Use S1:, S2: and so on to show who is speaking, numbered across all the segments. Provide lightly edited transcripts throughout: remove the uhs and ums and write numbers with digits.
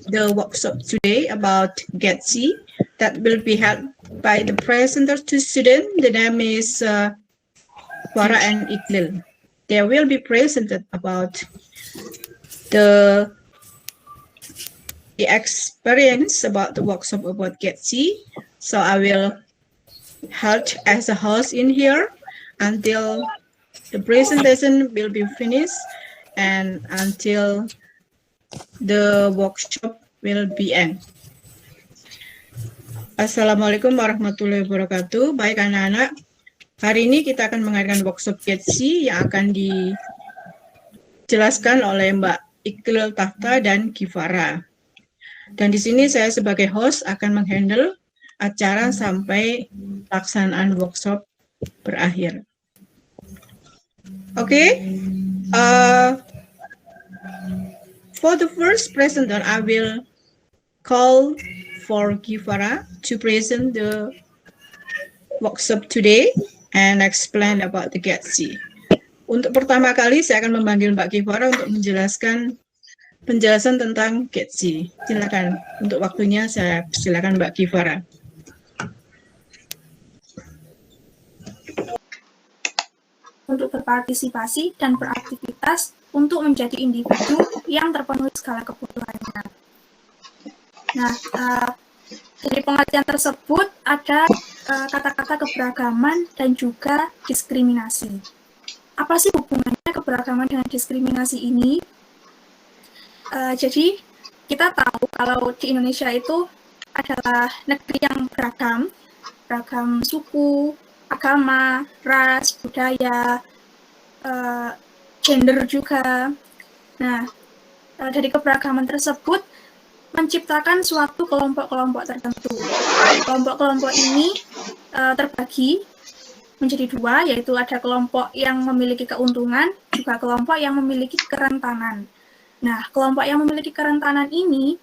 S1: the workshop today about GETC that will be held by the presenter to student. The name is Farah and Iqlil. They will be presented about the experience about the workshop about GETC. So I will help as a host in here until the presentation will be finished and until the workshop will be end. Assalamualaikum warahmatullahi wabarakatuh. Baik anak-anak, hari ini kita akan mengadakan workshop GETC yang akan dijelaskan oleh Mbak Iqlil Tahta dan Gifara. Dan di sini saya sebagai host akan menghandle acara sampai pelaksanaan workshop berakhir. Okay. For the first presenter, I will call for Gifara to present the workshop today and explain about the GETC. Untuk pertama kali saya akan memanggil Mbak Gifara untuk menjelaskan penjelasan tentang GETC. Silakan, untuk waktunya saya silakan Mbak Gifara.
S2: Untuk berpartisipasi dan beraktivitas untuk menjadi individu yang terpenuhi segala kebutuhannya. Nah, dari pengertian tersebut ada kata-kata keberagaman dan juga diskriminasi. Apa sih hubungannya keberagaman dengan diskriminasi ini? Jadi kita tahu kalau di Indonesia itu adalah negeri yang beragam suku, agama, ras, budaya, gender juga. Nah, dari keberagaman tersebut menciptakan suatu kelompok-kelompok tertentu. Kelompok-kelompok ini terbagi menjadi dua, yaitu ada kelompok yang memiliki keuntungan, juga kelompok yang memiliki kerentanan. Nah, kelompok yang memiliki kerentanan ini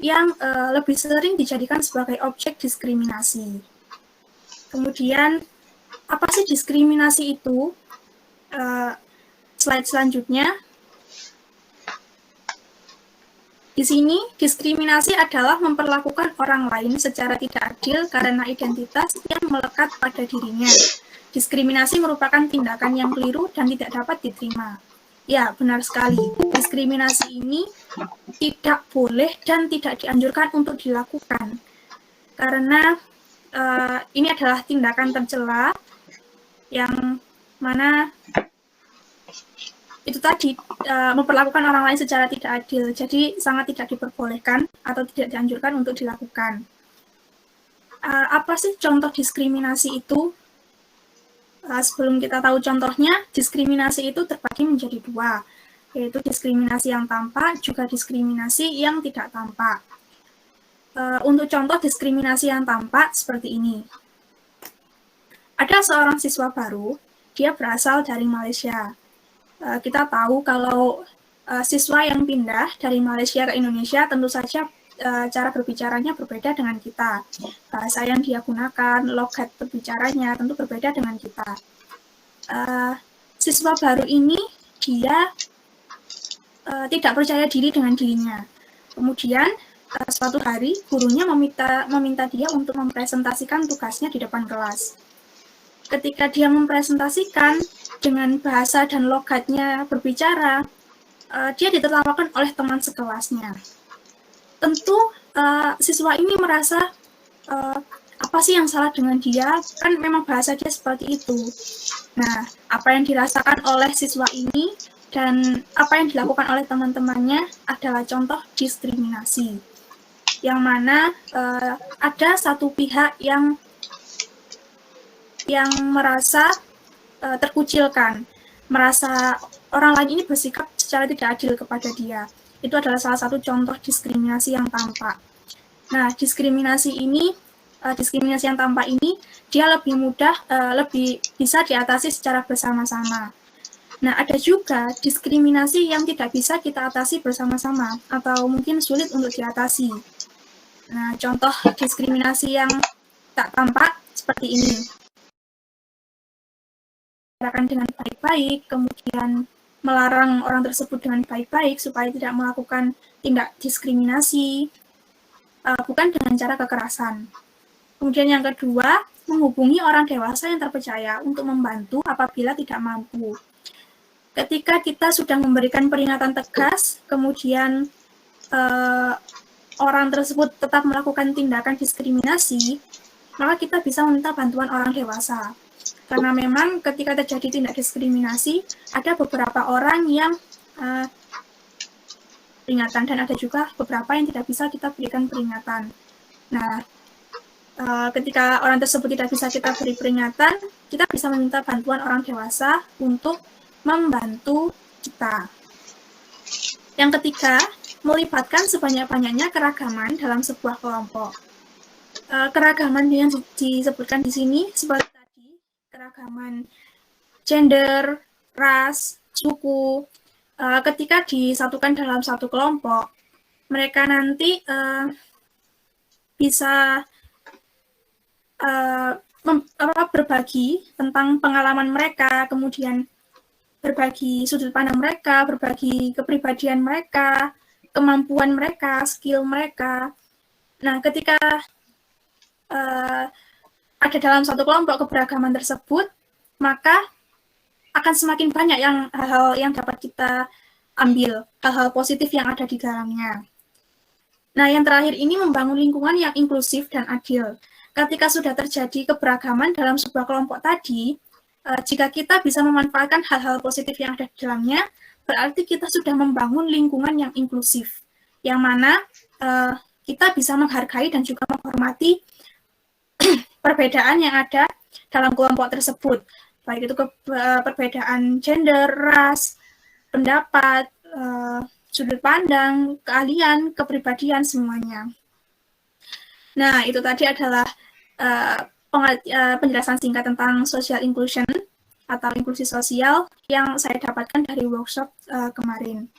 S2: yang lebih sering dijadikan sebagai objek diskriminasi. Kemudian, apa sih diskriminasi itu? Slide selanjutnya. Di sini, diskriminasi adalah memperlakukan orang lain secara tidak adil karena identitas yang melekat pada dirinya. Diskriminasi merupakan tindakan yang keliru dan tidak dapat diterima. Ya, benar sekali. Diskriminasi ini tidak boleh dan tidak dianjurkan untuk dilakukan. Karena ini adalah tindakan tercela yang mana itu tadi memperlakukan orang lain secara tidak adil. Jadi sangat tidak diperbolehkan atau tidak dianjurkan untuk dilakukan. Apa sih contoh diskriminasi itu? Sebelum kita tahu contohnya, diskriminasi itu terbagi menjadi dua, yaitu diskriminasi yang tampak, juga diskriminasi yang tidak tampak. Untuk contoh diskriminasi yang tampak seperti ini. Ada seorang siswa baru, dia berasal dari Malaysia. Kita tahu kalau siswa yang pindah dari Malaysia ke Indonesia tentu saja cara berbicaranya berbeda dengan kita. Bahasa yang dia gunakan, logat berbicaranya tentu berbeda dengan kita. Siswa baru ini dia tidak percaya diri dengan dirinya. Kemudian suatu hari gurunya meminta dia untuk mempresentasikan tugasnya di depan kelas. Ketika dia mempresentasikan dengan bahasa dan logatnya berbicara, dia ditertawakan oleh teman sekelasnya. Tentu siswa ini merasa apa sih yang salah dengan dia, kan memang bahasa dia seperti itu. Nah, apa yang dirasakan oleh siswa ini dan apa yang dilakukan oleh teman-temannya adalah contoh diskriminasi, yang mana ada satu pihak yang merasa terkucilkan, merasa orang lain ini bersikap secara tidak adil kepada dia. Itu adalah salah satu contoh diskriminasi yang tampak. Nah, diskriminasi yang tampak ini, dia lebih mudah, lebih bisa diatasi secara bersama-sama. Nah, ada juga diskriminasi yang tidak bisa kita atasi bersama-sama, atau mungkin sulit untuk diatasi. Nah, contoh diskriminasi yang tak tampak seperti ini. Dengan baik-baik, kemudian melarang orang tersebut dengan baik-baik supaya tidak melakukan tindak diskriminasi, bukan dengan cara kekerasan. Kemudian yang kedua, menghubungi orang dewasa yang terpercaya untuk membantu apabila tidak mampu. Ketika kita sudah memberikan peringatan tegas, kemudian orang tersebut tetap melakukan tindakan diskriminasi, maka kita bisa meminta bantuan orang dewasa. Karena memang ketika terjadi tindak diskriminasi, ada beberapa orang yang peringatan dan ada juga beberapa yang tidak bisa kita berikan peringatan. Nah, ketika orang tersebut tidak bisa kita beri peringatan, kita bisa meminta bantuan orang dewasa untuk membantu kita. Yang ketiga, melibatkan sebanyak-banyaknya keragaman dalam sebuah kelompok. Keragaman yang disebutkan di sini seperti tadi, keragaman gender, ras, suku, ketika disatukan dalam satu kelompok, mereka nanti bisa berbagi tentang pengalaman mereka, kemudian berbagi sudut pandang mereka, berbagi kepribadian mereka, kemampuan mereka, skill mereka. Nah, ketika ada dalam satu kelompok keberagaman tersebut, maka akan semakin banyak hal-hal yang dapat kita ambil, hal-hal positif yang ada di dalamnya. Nah, yang terakhir ini membangun lingkungan yang inklusif dan adil. Ketika sudah terjadi keberagaman dalam sebuah kelompok tadi, jika kita bisa memanfaatkan hal-hal positif yang ada di dalamnya, berarti kita sudah membangun lingkungan yang inklusif, yang mana kita bisa menghargai dan juga menghormati perbedaan yang ada dalam kelompok tersebut, baik itu perbedaan gender, ras, pendapat, sudut pandang, keahlian, kepribadian, semuanya. Nah, itu tadi adalah penjelasan singkat tentang social inclusion atau inklusi sosial yang saya dapatkan dari workshop kemarin.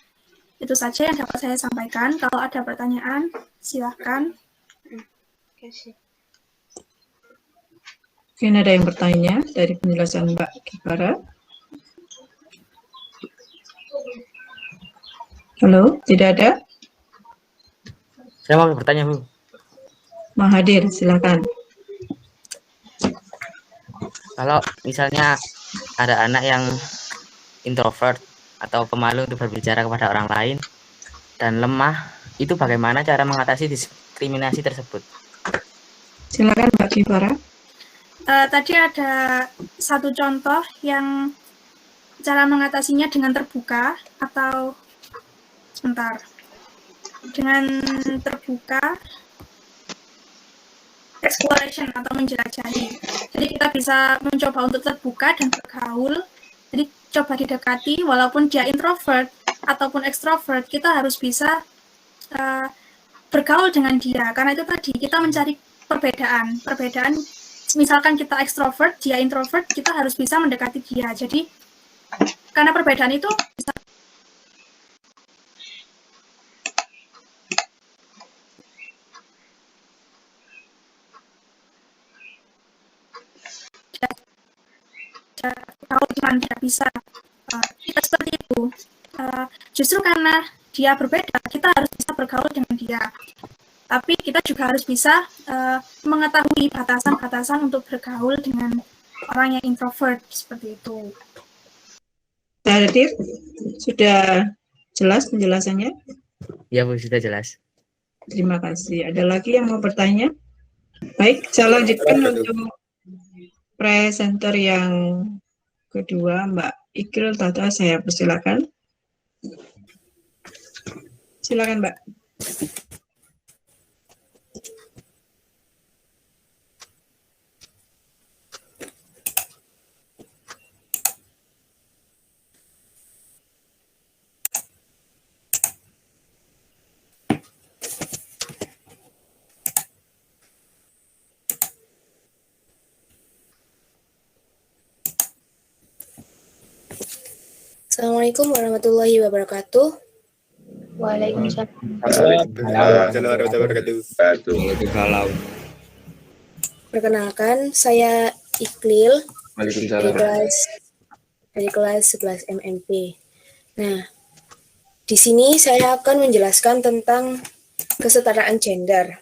S2: Itu saja yang dapat saya sampaikan. Kalau ada pertanyaan, silakan.
S1: Mungkin ada yang bertanya dari penjelasan Mbak Gifara. Halo, tidak ada?
S3: Saya mau bertanya, Bu.
S1: Mahathir, silakan.
S3: Kalau misalnya ada anak yang introvert atau pemalu untuk berbicara kepada orang lain dan lemah, itu bagaimana cara mengatasi diskriminasi tersebut?
S1: Silakan Mbak Gifara.
S2: Tadi ada satu contoh yang cara mengatasinya dengan terbuka atau dengan terbuka exploration atau menjelajahi. Jadi kita bisa mencoba untuk terbuka dan bergaul. Jadi coba didekati, walaupun dia introvert ataupun ekstrovert, kita harus bisa bergaul dengan dia. Karena itu tadi kita mencari perbedaan. Misalkan kita ekstrovert, dia introvert, kita harus bisa mendekati dia. Jadi karena perbedaan itu bisa kalau cuma tidak bisa kita seperti itu. Justru karena dia berbeda, kita harus bisa bergaul dengan dia. Tapi kita juga harus bisa mengetahui batasan-batasan untuk bergaul dengan orang yang introvert seperti itu.
S1: Hadir, sudah jelas penjelasannya?
S3: Ya, Bu, sudah jelas.
S1: Terima kasih. Ada lagi yang mau bertanya? Baik, saya lanjutkan untuk presenter yang kedua, Mbak Iqril Tata. Saya persilakan. Silakan, Mbak.
S4: Assalamualaikum warahmatullahi wabarakatuh.
S5: Waalaikumsalam.
S4: Perkenalkan, saya Iqlil dari kelas 11 MMP. Nah, di sini saya akan menjelaskan tentang kesetaraan gender.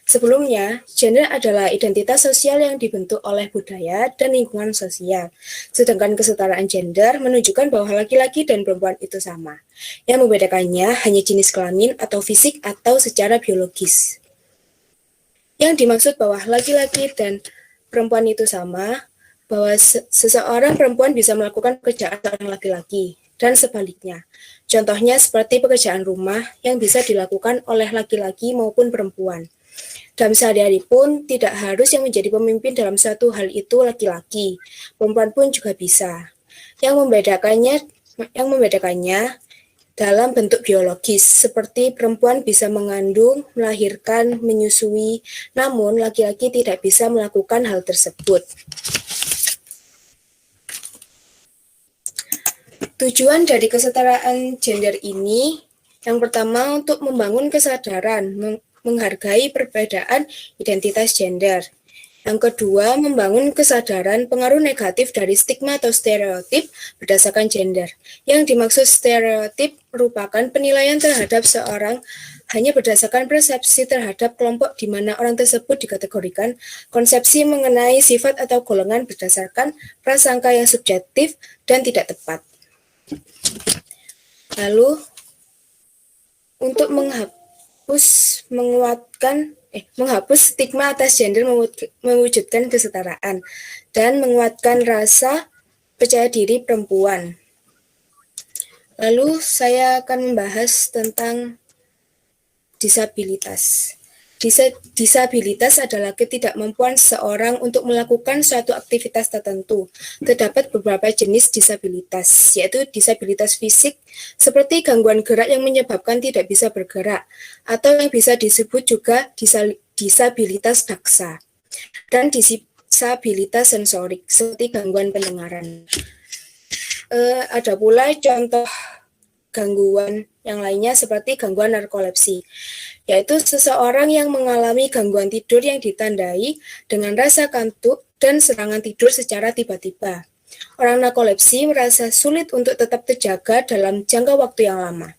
S4: Sebelumnya, gender adalah identitas sosial yang dibentuk oleh budaya dan lingkungan sosial. Sedangkan kesetaraan gender menunjukkan bahwa laki-laki dan perempuan itu sama. Yang membedakannya hanya jenis kelamin atau fisik atau secara biologis. Yang dimaksud bahwa laki-laki dan perempuan itu sama, bahwa seseorang perempuan bisa melakukan pekerjaan seorang laki-laki, dan sebaliknya. Contohnya seperti pekerjaan rumah yang bisa dilakukan oleh laki-laki maupun perempuan. Dalam sehari-hari pun tidak harus yang menjadi pemimpin dalam suatu hal itu laki-laki, perempuan pun juga bisa. Yang membedakannya dalam bentuk biologis, seperti perempuan bisa mengandung, melahirkan, menyusui, namun laki-laki tidak bisa melakukan hal tersebut. Tujuan dari kesetaraan gender ini, yang pertama untuk membangun kesadaran, menghargai perbedaan identitas gender. Yang kedua, membangun kesadaran pengaruh negatif dari stigma atau stereotip berdasarkan gender. Yang dimaksud stereotip merupakan penilaian terhadap seorang hanya berdasarkan persepsi terhadap kelompok di mana orang tersebut dikategorikan, konsepsi mengenai sifat atau golongan berdasarkan prasangka yang subjektif dan tidak tepat. Lalu, untuk menghapus stigma atas gender, mewujudkan kesetaraan, dan menguatkan rasa percaya diri perempuan. Lalu saya akan membahas tentang disabilitas. Disabilitas adalah ketidakmampuan seseorang untuk melakukan suatu aktivitas tertentu. Terdapat beberapa jenis disabilitas, yaitu disabilitas fisik, seperti gangguan gerak yang menyebabkan tidak bisa bergerak, atau yang bisa disebut juga disabilitas daksa, dan disabilitas sensorik, seperti gangguan pendengaran. Ada pula contoh gangguan yang lainnya seperti gangguan narkolepsi, yaitu seseorang yang mengalami gangguan tidur yang ditandai dengan rasa kantuk dan serangan tidur secara tiba-tiba. Orang narkolepsi merasa sulit untuk tetap terjaga dalam jangka waktu yang lama.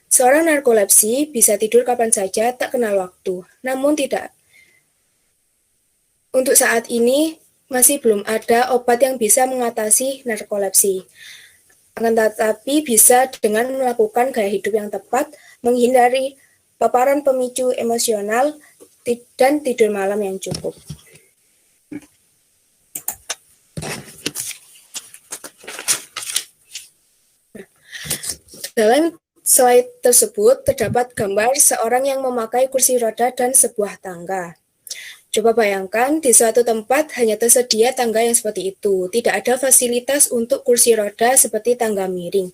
S4: Seorang narkolepsi bisa tidur kapan saja tak kenal waktu, namun untuk saat ini masih belum ada obat yang bisa mengatasi narkolepsi. Akan tetapi bisa dengan melakukan gaya hidup yang tepat, menghindari paparan pemicu emosional, dan tidur malam yang cukup. Dalam slide tersebut terdapat gambar seorang yang memakai kursi roda dan sebuah tangga. Coba bayangkan di suatu tempat hanya tersedia tangga yang seperti itu. Tidak ada fasilitas untuk kursi roda seperti tangga miring.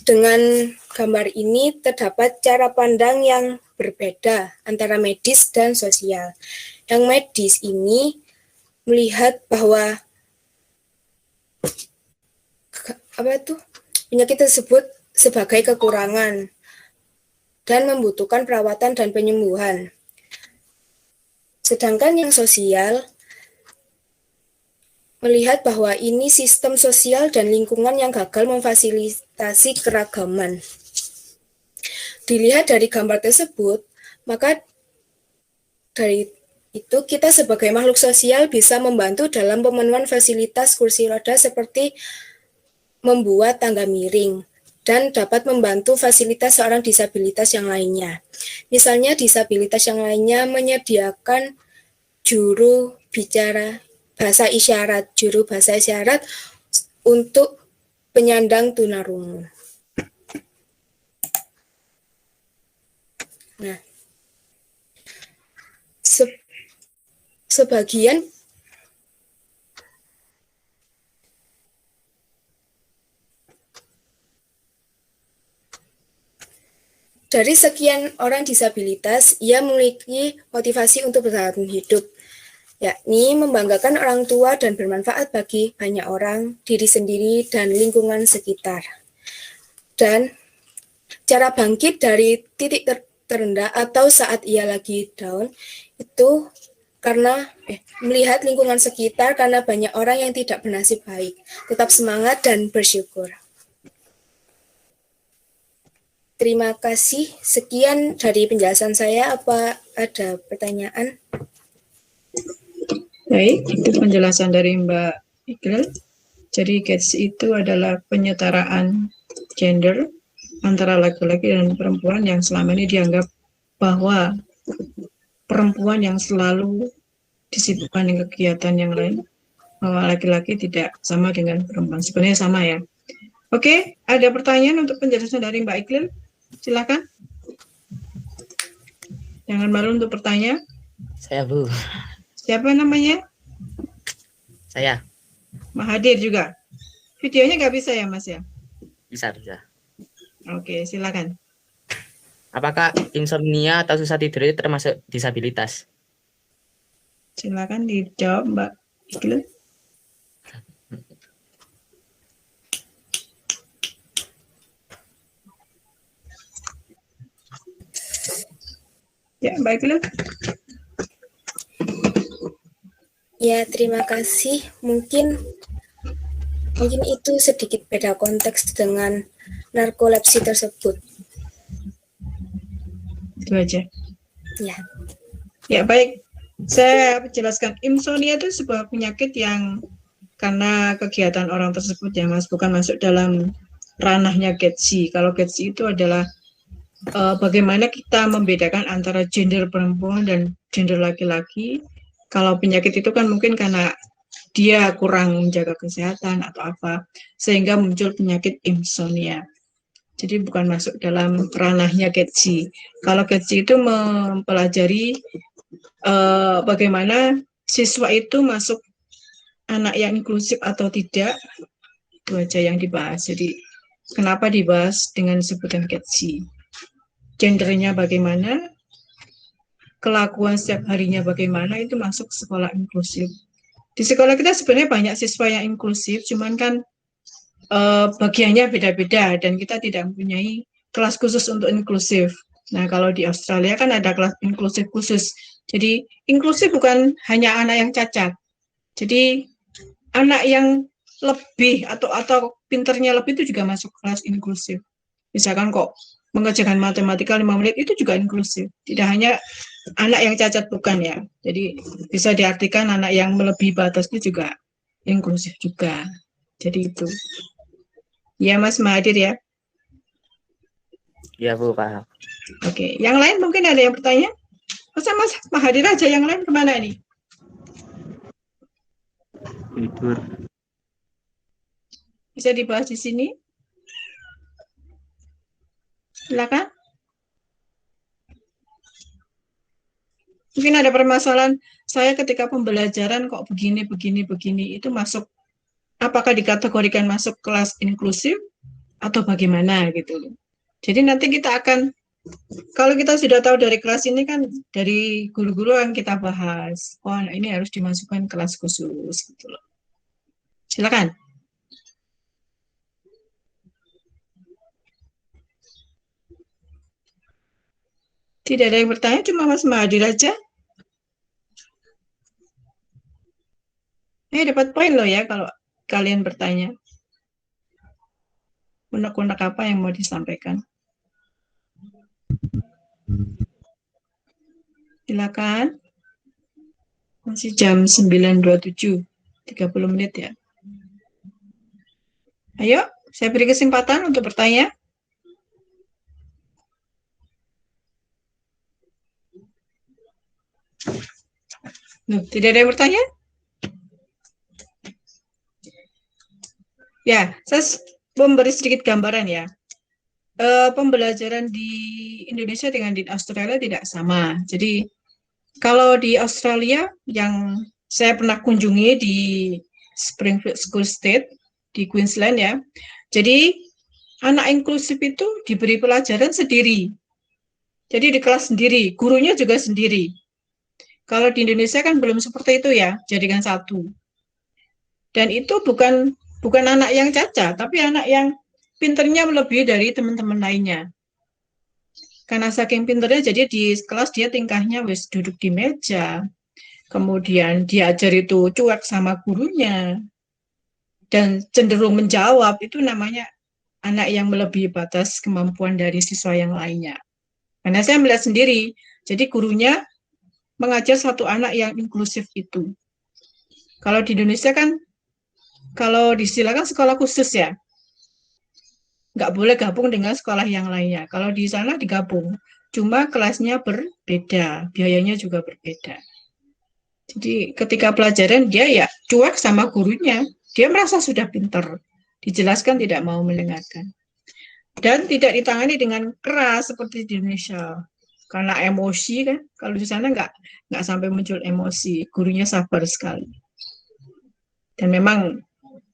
S4: Dengan gambar ini terdapat cara pandang yang berbeda antara medis dan sosial. Yang medis ini melihat bahwa penyakit tersebut sebagai kekurangan dan membutuhkan perawatan dan penyembuhan. Sedangkan yang sosial melihat bahwa ini sistem sosial dan lingkungan yang gagal memfasilitasi keragaman. Dilihat dari gambar tersebut, maka dari itu kita sebagai makhluk sosial bisa membantu dalam pemenuhan fasilitas kursi roda seperti membuat tangga miring dan dapat membantu fasilitas seorang disabilitas yang lainnya. Misalnya disabilitas yang lainnya menyediakan juru bahasa isyarat untuk penyandang tunarungu. Nah, sebagian dari sekian orang disabilitas, ia memiliki motivasi untuk bertahan hidup, yakni membanggakan orang tua dan bermanfaat bagi banyak orang, diri sendiri, dan lingkungan sekitar. Dan cara bangkit dari titik terendah atau saat ia lagi down, itu karena melihat lingkungan sekitar karena banyak orang yang tidak bernasib baik. Tetap semangat dan bersyukur. terima kasih. Sekian dari penjelasan saya. Apa ada pertanyaan?
S1: Baik, itu penjelasan dari Mbak Iqbal. Jadi GETS itu adalah penyetaraan gender antara laki-laki dan perempuan yang selama ini dianggap bahwa perempuan yang selalu disibukkan dengan kegiatan yang lain, bahwa laki-laki tidak sama dengan perempuan. Sebenarnya sama ya. Oke, ada pertanyaan untuk penjelasan dari Mbak Iqbal? Silakan. Jangan malu untuk bertanya.
S3: Saya, Bu.
S1: Siapa namanya?
S3: Saya.
S1: Mahathir juga. Videonya nggak bisa ya, Mas ya?
S3: Bisa.
S1: Oke, silakan.
S3: Apakah insomnia atau susah tidur itu termasuk disabilitas?
S1: Silakan dijawab, Mbak Iqbal. Ya, Mbak Iqbal.
S4: Ya, terima kasih. Mungkin itu sedikit beda konteks dengan narkolepsi tersebut.
S1: Itu aja.
S4: Ya.
S1: Ya, baik. Saya jelaskan. Insomnia itu sebuah penyakit yang karena kegiatan orang tersebut ya, Mas, bukan masuk dalam ranahnya GETSI. Kalau GETSI itu adalah bagaimana kita membedakan antara gender perempuan dan gender laki-laki. Kalau penyakit itu kan mungkin karena dia kurang menjaga kesehatan atau apa, sehingga muncul penyakit insomnia. Jadi bukan masuk dalam ranahnya GETSI. Kalau GETSI itu mempelajari bagaimana siswa itu masuk anak yang inklusif atau tidak, itu aja yang dibahas. Jadi kenapa dibahas dengan sebutan GETSI? Gendernya bagaimana, kelakuan setiap harinya bagaimana, itu masuk sekolah inklusif. Di sekolah kita sebenarnya banyak siswa yang inklusif, cuman kan bagiannya beda-beda dan kita tidak mempunyai kelas khusus untuk inklusif. Nah, kalau di Australia kan ada kelas inklusif khusus. Jadi inklusif bukan hanya anak yang cacat. Jadi anak yang lebih atau pinternya lebih itu juga masuk kelas inklusif. Misalkan kok mengerjakan matematika 5 menit itu juga inklusif. Tidak hanya anak yang cacat, bukan ya. Jadi bisa diartikan anak yang melebihi batas itu juga inklusif juga. Jadi itu. Ya, Mas Mahathir ya.
S3: Ya, Bu, paham.
S1: Oke, yang lain mungkin ada yang bertanya? Masa Mas Mahathir aja, yang lain kemana nih?
S3: Tidur.
S1: Bisa dibahas di sini? Silakan. Mungkin ada permasalahan, saya ketika pembelajaran kok begini, itu masuk, apakah dikategorikan masuk kelas inklusif atau bagaimana gitu. Jadi nanti kita akan, kalau kita sudah tahu dari kelas ini kan dari guru-guru yang kita bahas, oh ini harus dimasukkan kelas khusus gitu loh. Silakan. Tidak ada yang bertanya, cuma Mas Mahathir aja. Dapat poin loh ya kalau kalian bertanya. Unek-unek apa yang mau disampaikan? Silakan. Masih jam 9.27, 30 menit ya. Ayo, saya beri kesempatan untuk bertanya. Tidak ada yang bertanya? Ya, saya memberi sedikit gambaran ya. Pembelajaran di Indonesia dengan di Australia tidak sama. Jadi kalau di Australia yang saya pernah kunjungi di Springfield School State di Queensland ya. Jadi anak inklusif itu diberi pelajaran sendiri. Jadi di kelas sendiri, gurunya juga sendiri. Kalau di Indonesia kan belum seperti itu ya, jadikan satu. Dan itu bukan anak yang cacat, tapi anak yang pinternya melebihi dari teman-teman lainnya. Karena saking pinternya, jadi di kelas dia tingkahnya wis duduk di meja, kemudian diajar itu cuek sama gurunya, dan cenderung menjawab, itu namanya anak yang melebihi batas kemampuan dari siswa yang lainnya. Karena saya melihat sendiri, jadi gurunya mengajar satu anak yang inklusif itu. Kalau di Indonesia kan, kalau disilakan sekolah khusus ya, nggak boleh gabung dengan sekolah yang lainnya. Kalau di sana digabung, cuma kelasnya berbeda, biayanya juga berbeda. Jadi ketika pelajaran dia ya cuek sama gurunya, dia merasa sudah pintar, dijelaskan tidak mau mendengarkan. Dan tidak ditangani dengan keras seperti di Indonesia. Karena emosi kan, kalau di sana nggak sampai muncul emosi, gurunya sabar sekali. Dan memang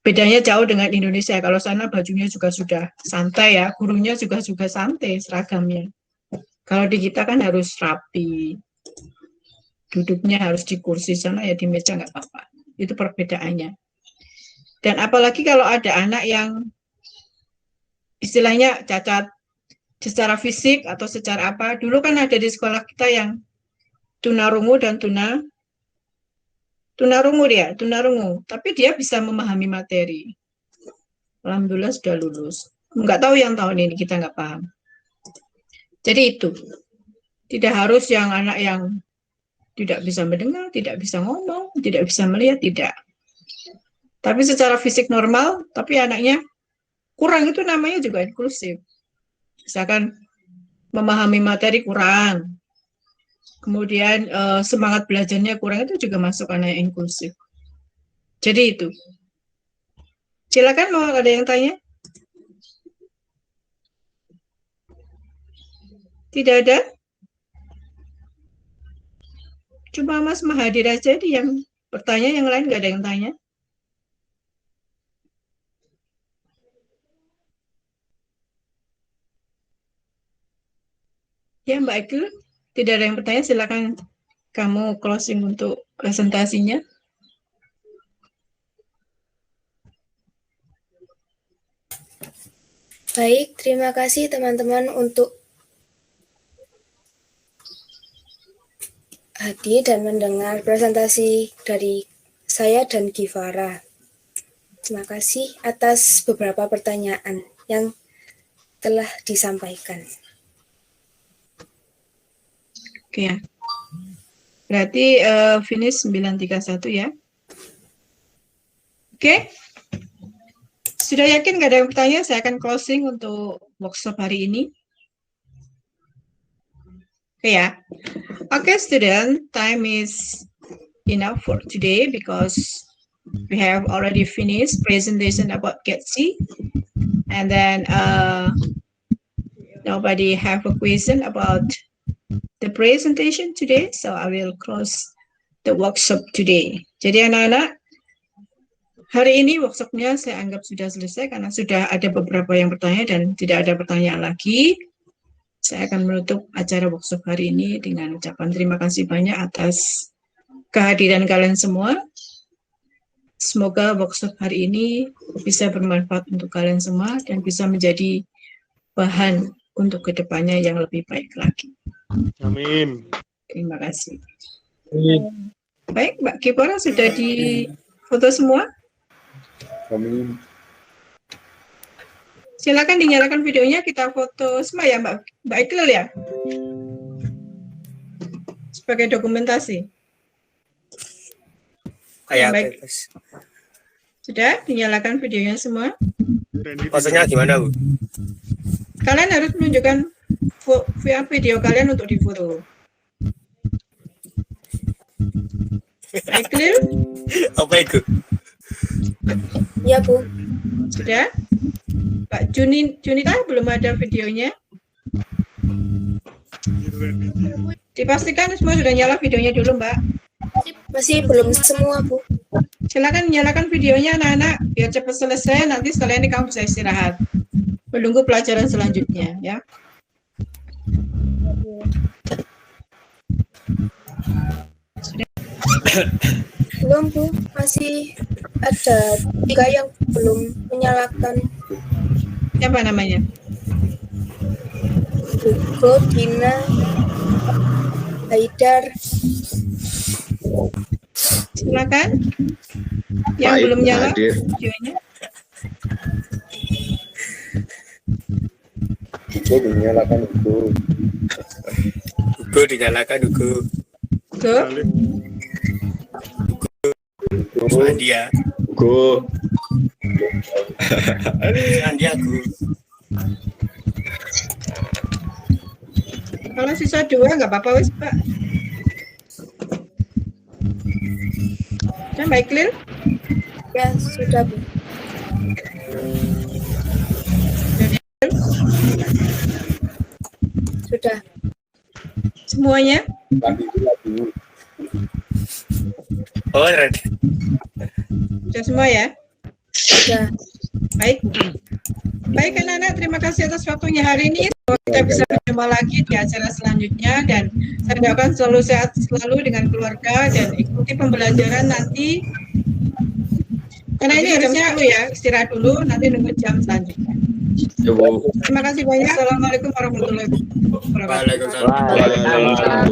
S1: bedanya jauh dengan Indonesia. Kalau sana bajunya juga sudah santai ya, gurunya juga santai seragamnya. Kalau di kita kan harus rapi, duduknya harus di kursi, sana ya di meja nggak apa-apa. Itu perbedaannya. Dan apalagi kalau ada anak yang istilahnya cacat secara fisik atau secara apa. Dulu kan ada di sekolah kita yang tunarungu dan tunarungu. Tapi dia bisa memahami materi. Alhamdulillah sudah lulus. Nggak tahu yang tahun ini, kita nggak paham. Jadi itu. Tidak harus yang anak yang tidak bisa mendengar, tidak bisa ngomong, tidak bisa melihat, tidak. Tapi secara fisik normal, tapi anaknya kurang, itu namanya juga inklusif. Misalkan memahami materi kurang, kemudian semangat belajarnya kurang, itu juga masuk anak yang inklusif. Jadi itu. Silakan, mau ada yang tanya? Tidak ada? Cuma Mas Mahathir aja yang bertanya, yang lain nggak ada yang tanya. Ya Mbak Eke, tidak ada yang bertanya, silakan kamu closing untuk presentasinya.
S4: Baik, terima kasih teman-teman untuk hadir dan mendengar presentasi dari saya dan Givara. Terima kasih atas beberapa pertanyaan yang telah disampaikan.
S1: Oke ya. Berarti finish 931 ya. Oke. Sudah yakin nggak ada yang bertanya? Saya akan closing untuk workshop hari ini. Oke ya. Oke, student, time is enough for today because we have already finished presentation about GETC. And then nobody have a question about the presentation today, so I will close the workshop today. Jadi anak-anak, hari ini workshopnya saya anggap sudah selesai karena sudah ada beberapa yang bertanya dan tidak ada pertanyaan lagi. Saya akan menutup acara workshop hari ini dengan ucapan terima kasih banyak atas kehadiran kalian semua. Semoga workshop hari ini bisa bermanfaat untuk kalian semua dan bisa menjadi bahan untuk kedepannya yang lebih baik lagi.
S6: Amin.
S1: Terima kasih. Baik, Mbak Kipora sudah di foto semua?
S6: Amin.
S1: Silakan dinyalakan videonya, kita foto semua ya Mbak Iqlil ya? Sebagai dokumentasi.
S7: Kayak
S1: Baik. Sudah dinyalakan videonya semua?
S7: Maksudnya gimana, Bu?
S1: Kalian harus menunjukkan via video kalian untuk difoto. Baik, clear?
S7: Apa itu?
S4: Ya, Bu.
S1: Sudah? Pak Junita belum ada videonya? Dipastikan semua sudah nyala videonya dulu, Mbak.
S4: Masih belum semua, Bu.
S1: Silakan nyalakan videonya, anak-anak, biar cepat selesai. Nanti sekalian di kamu bisa istirahat. Menunggu pelajaran selanjutnya, ya.
S4: Belum, Bu. Masih ada 3 yang belum menyalakan.
S1: Siapa namanya?
S4: Hugo, Dina, Haidar.
S1: Silakan. Yang
S6: Baik,
S1: belum nyala
S6: hadir.
S1: videonya.
S6: Ugo dinyalakan Ugo.
S7: Ugo dinyalakan Ugo.
S1: Go.
S6: Ugo.
S7: Sandia.
S6: Ugo.
S7: Sandiago.
S1: Kalau sisa 2 nggak apa-apa wis, Pak. Kan baik clear?
S4: Ya, sudah, Bu. Sudah.
S1: Semuanya?
S6: Lagi.
S7: Oh, ready.
S1: Sudah semua ya?
S4: Sudah.
S1: Baik. Baik anak-anak, terima kasih atas waktunya hari ini. Semoga kita bisa berjumpa lagi di acara selanjutnya dan saya doakan selalu sehat selalu dengan keluarga dan ikuti pembelajaran nanti. Karena ini harusnya ya, istirahat dulu, nanti nunggu jam selanjutnya. Terima kasih banyak. Assalamualaikum warahmatullahi wabarakatuh.
S7: Waalaikumsalam.
S6: Waalaikumsalam.